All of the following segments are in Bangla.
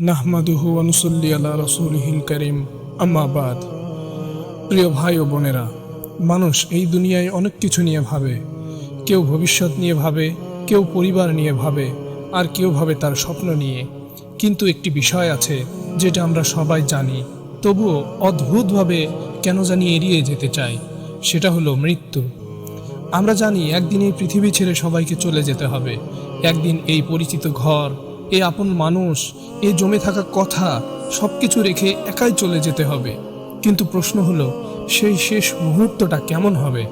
নাহমাদুহু ওয়া নুসাল্লি আলা রাসূলিহিল কারীম, আম্মা বাদ। প্রিয় ভাই ও বোনেরা, মানুষ এই দুনিয়ায় অনেক কিছু নিয়ে ভাবে। কেউ ভবিষ্যৎ নিয়ে ভাবে, কেউ পরিবার নিয়ে ভাবে, আর কেউ ভাবে তার স্বপ্ন নিয়ে। কিন্তু একটি বিষয় আছে যেটা আমরা সবাই জানি, তবুও অদ্ভুতভাবে কেন জানি এড়িয়ে যেতে চাই। সেটা হলো মৃত্যু। আমরা জানি একদিন এই পৃথিবী ছেড়ে সবাইকে চলে যেতে হবে। একদিন এই পরিচিত ঘর, এই আপন মানুষ, এই জমে থাকা কথা সবকিছু রেখে একাই চলে যেতে হবে। কিন্তু প্রশ্ন হলো, সেই শেষ মুহূর্তটা কেমন হবে?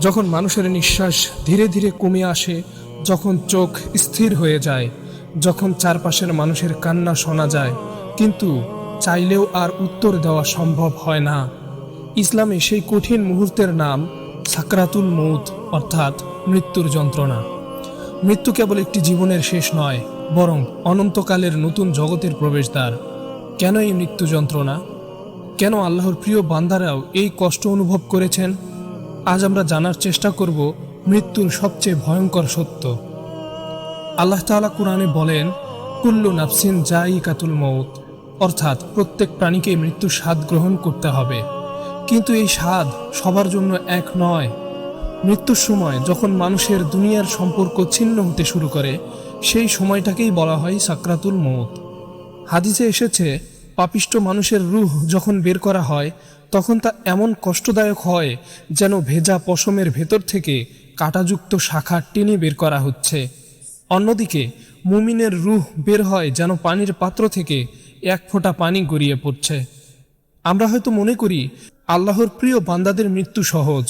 যখন মানুষের নিঃশ্বাস ধীরে ধীরে কমে আসে, যখন চোখ স্থির হয়ে যায়, যখন চারপাশের মানুষের কান্না শোনা যায়, কিন্তু চাইলেও আর উত্তর দেওয়া সম্ভব হয় না। ইসলামে সেই কঠিন মুহূর্তের নাম সাকরাতুল মউত, অর্থাৎ মৃত্যুর যন্ত্রণা। মৃত্যু কেবল একটি জীবনের শেষ নয়, বরং অনন্তকালের নতুন জগতের প্রবেশদ্বার। কেন এই মৃত্যু যন্ত্রণা? কেন আল্লাহর প্রিয় বান্দারাও এই কষ্ট অনুভব করেছেন? আজ আমরা জানার চেষ্টা করব মৃত্যুর সবচেয়ে ভয়ঙ্কর সত্য। আল্লাহ তাআলা কুরআনে বলেন, কুল্লু নাফসিন যায়িকাতুল মউত, অর্থাৎ প্রত্যেক প্রাণীকে মৃত্যুর স্বাদ গ্রহণ করতে হবে। কিন্তু এই স্বাদ সবার জন্য এক নয়। মৃত্যুর সময় যখন মানুষের দুনিয়ার সম্পর্ক ছিন্ন হতে শুরু করে, সেই সময়টাকেই বলা হয় সাকরাতুল মউত। হাদিসে এসেছে, পাপিষ্ঠ মানুষের রূহ যখন বের করা হয়, তখন তা এমন কষ্টদায়ক হয় যেন ভেজা পশমের ভেতর থেকে কাঁটাযুক্ত শাখা টেনে বের করা হচ্ছে। অন্যদিকে মুমিনের রূহ বের হয় যেন পানির পাত্র থেকে এক ফোঁটা পানি গড়িয়ে পড়ছে। আমরা হয়তো মনে করি আল্লাহর প্রিয় বান্দাদের মৃত্যু সহজ,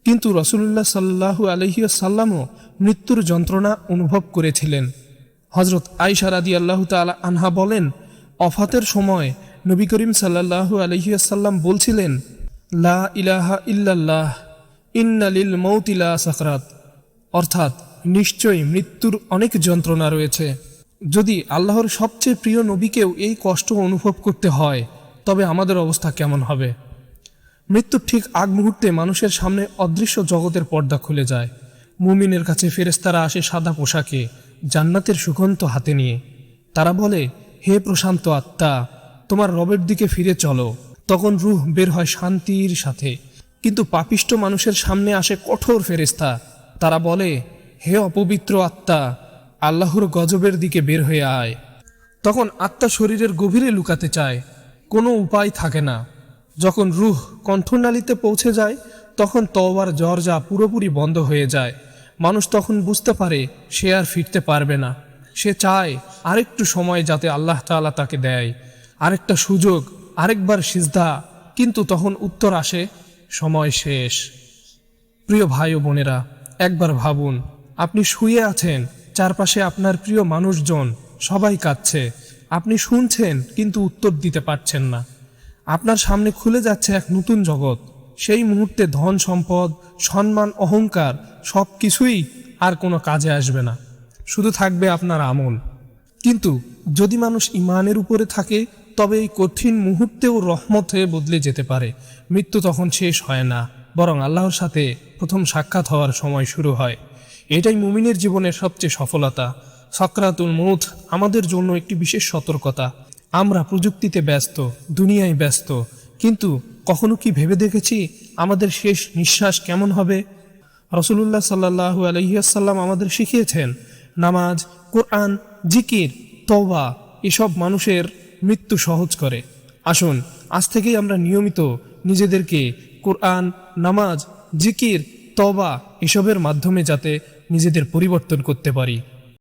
কিন্তু রাসূলুল্লাহ সাল্লাল্লাহু আলাইহি ওয়াসাল্লামও মৃত্যুর যন্ত্রণা অনুভব করেছিলেন। হযরত আয়েশা রাদিয়াল্লাহু তাআলা আনহা বলেন, ওফাতের সময় নবী করিম সাল্লাল্লাহু আলাইহি ওয়াসাল্লাম বলছিলেন, লা ইলাহা ইল্লাল্লাহ, ইন্না লিল মউতি লা সাকরাত, অর্থাৎ নিশ্চয়ই মৃত্যুর অনেক যন্ত্রণা রয়েছে। যদি আল্লাহর সবচেয়ে প্রিয় নবীকেও এই কষ্ট অনুভব করতে হয়, তবে আমাদের অবস্থা কেমন হবে? মৃত্যুর ঠিক আগ মুহূর্তে মানুষের সামনে অদৃশ্য জগতের পর্দা খুলে যায়। মুমিনের কাছে ফেরেশতারা আসে সাদা পোশাকে, জান্নাতের সুগন্ধ হাতে নিয়ে। তারা বলে, হে প্রশান্ত আত্মা, তোমার রবের দিকে ফিরে চলো। তখন রূহ বের হয় শান্তির সাথে। কিন্তু পাপিষ্ঠ মানুষের সামনে আসে কঠোর ফেরেশতা। তারা বলে, হে অপবিত্র আত্মা, আল্লাহর গজবের দিকে বের হয়ে আয়। তখন আত্মা শরীরের গভীরে লুকাতে চায়, কোনো উপায় থাকে না। যখন রূহ কণ্ঠনালীতে পৌঁছে যায়, তখন তওবার দরজা পুরোপুরি বন্ধ হয়ে যায়। মানুষ তখন বুঝতে পারে সে আর ফিরতে পারবে না। সে চায় আরেকটু সময় যাতে আল্লাহ তাআলা তাকে দেয়, আরেকটা সুযোগ, আরেকবার সিজদা। কিন্তু তখন উত্তর আসে, সময় শেষ। প্রিয় ভাই ও বোনেরা, একবার ভাবুন, আপনি শুয়ে আছেন, চারপাশে আপনার প্রিয় মানুষজন, সবাই কাঁদছে। আপনি শুনছেন কিন্তু উত্তর দিতে পারছেন না। আপনার সামনে খুলে যাচ্ছে এক নতুন জগৎ। সেই মুহূর্তে ধন সম্পদ, সম্মান, অহংকার সব কিছুই আর কোনো কাজে আসবে না, শুধু থাকবে আপনার আমল। কিন্তু যদি মানুষ ঈমানের উপরে থাকে, তবে এই কঠিন মুহূর্তেও রহমত হয়ে বদলে যেতে পারে। মৃত্যু তখন শেষ হয় না, বরং আল্লাহর সাথে প্রথম সাক্ষাৎ হওয়ার সময় শুরু হয়। এটাই মুমিনের জীবনের সবচেয়ে সফলতা। সাকরাতুল মউত আমাদের জন্য একটি বিশেষ সতর্কতা। আমরা প্রযুক্তিতে ব্যস্ত, দুনিয়ায় ব্যস্ত, কিন্তু কখনো কি ভেবে দেখেছি আমাদের শেষ নিঃশ্বাস কেমন হবে? রাসূলুল্লাহ সাল্লাল্লাহু আলাইহি ওয়াসাল্লাম আমাদের শিখিয়েছেন, নামাজ, কোরআন, জিকির, তওবা এসব মানুষের মৃত্যু সহজ করে। আসুন আজ থেকেই আমরা নিয়মিত নিজেদেরকে কোরআন, নামাজ, জিকির, তওবা এসবের মাধ্যমে যাতে নিজেদের পরিবর্তন করতে পারি।